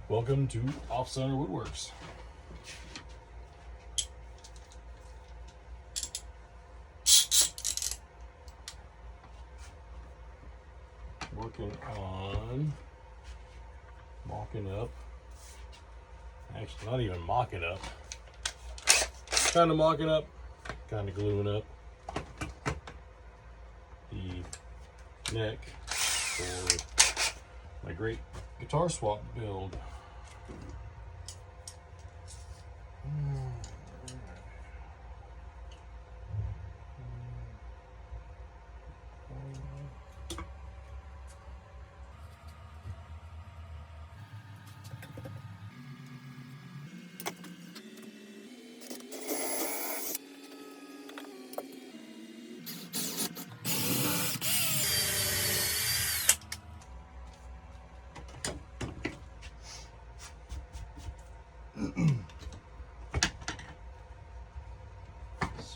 Welcome to Off Center Woodworks. Working on mocking up. Actually, not even mocking up. Kind of mocking up, kind of gluing up the neck for my great guitar swap build.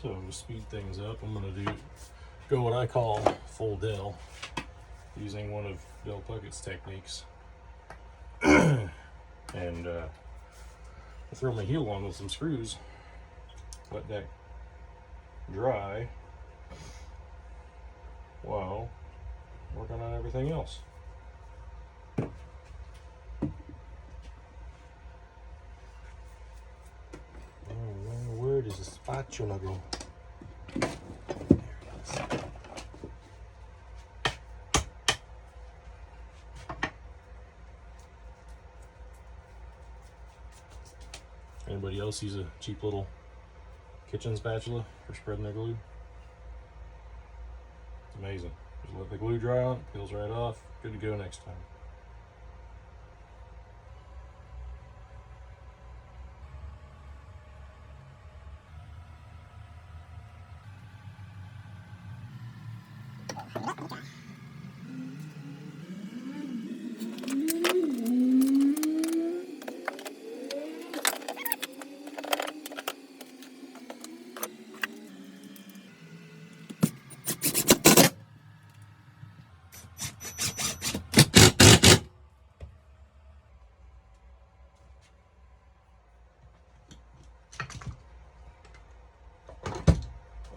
So to speed things up, I'm going to go what I call full Dell, using one of Del Puckett's techniques, and throw my heel on with some screws, let that dry while working on everything else. Where does the spatula go? There it is. Anybody else use a cheap little kitchen spatula for spreading their glue? It's amazing. Just let the glue dry on, peels right off, good to go next time.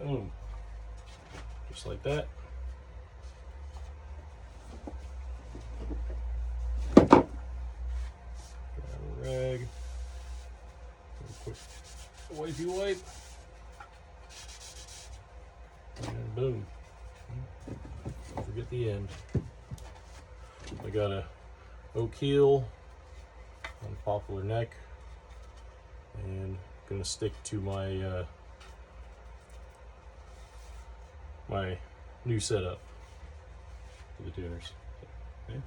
Boom. Just like that. Grab a rag. Quick wipey wipe. And boom. Don't forget the end. I got a oak heel on poplar neck, and gonna stick to my my new setup for the tuners. Okay.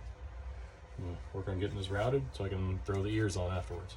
I'm gonna work on getting this routed so I can throw the ears on afterwards.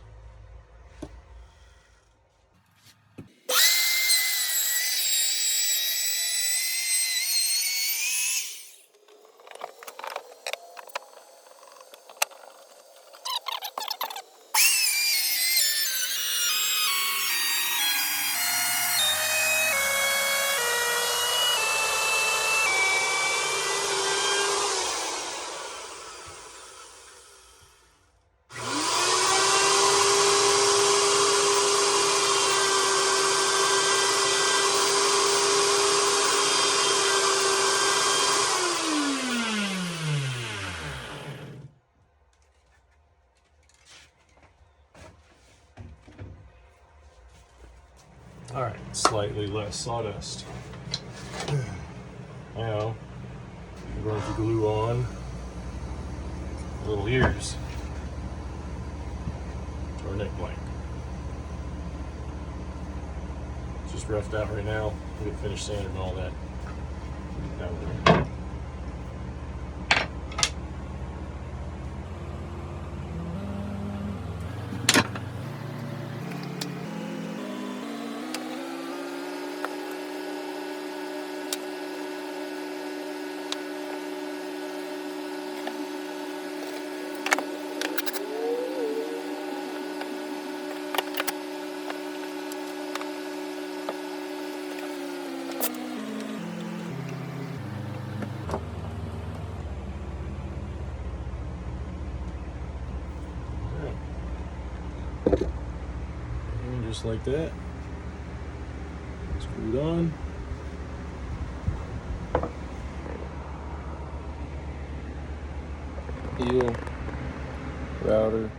All right, slightly less sawdust. Now, I'm going to glue on little ears to our neck blank. It's just roughed out right now. We'll get finished sanding and all that down there. just like that. Screwed on. Heel, router.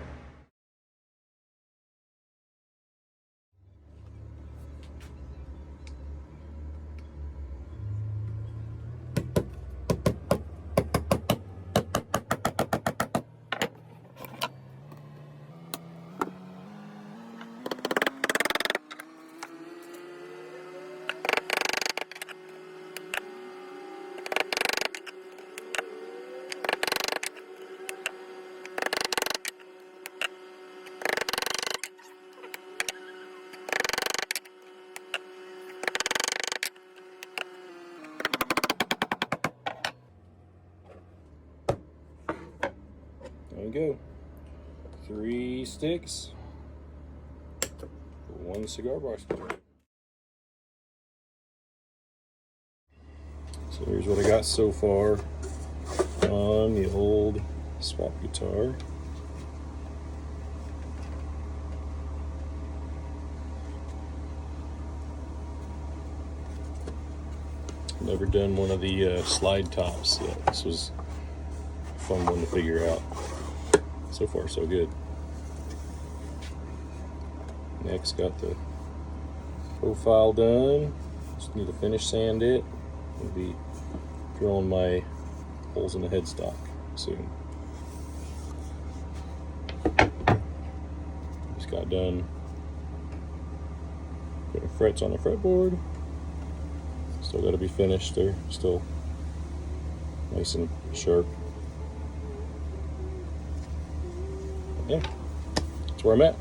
There you go. 3 sticks for 1 cigar box guitar. So here's what I got so far on the old swap guitar. Never done one of the slide tops yet. This was a fun one to figure out. So far, so good. Next, got the profile done. Just need to finish sand it. I'll be drilling my holes in the headstock soon. Just got done putting frets on the fretboard. Still got to be finished. They're still nice and sharp. Yeah, that's where I'm at.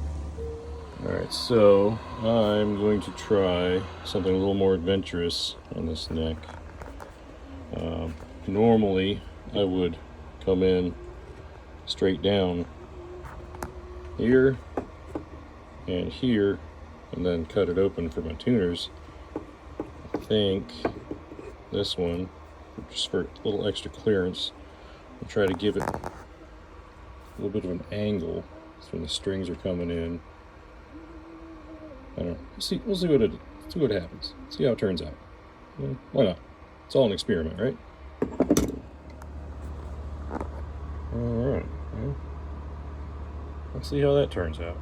Alright, so I'm going to try something a little more adventurous on this neck. Normally I would come in straight down here and here and then cut it open for my tuners. I think this one, just for a little extra clearance, I'll try to give it a little bit of an angle when the strings are coming in. I don't know. We'll see what happens. See how it turns out. Yeah, why not? It's all an experiment, right? Alright. Well, let's see how that turns out.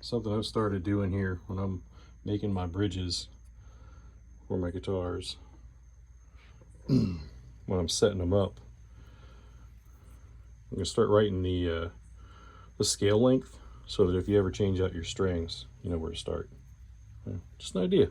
Something I've started doing here when I'm making my bridges for my guitars, when I'm setting them up, I'm going to start writing the scale length so that if you ever change out your strings, you know where to start. Yeah, just an idea.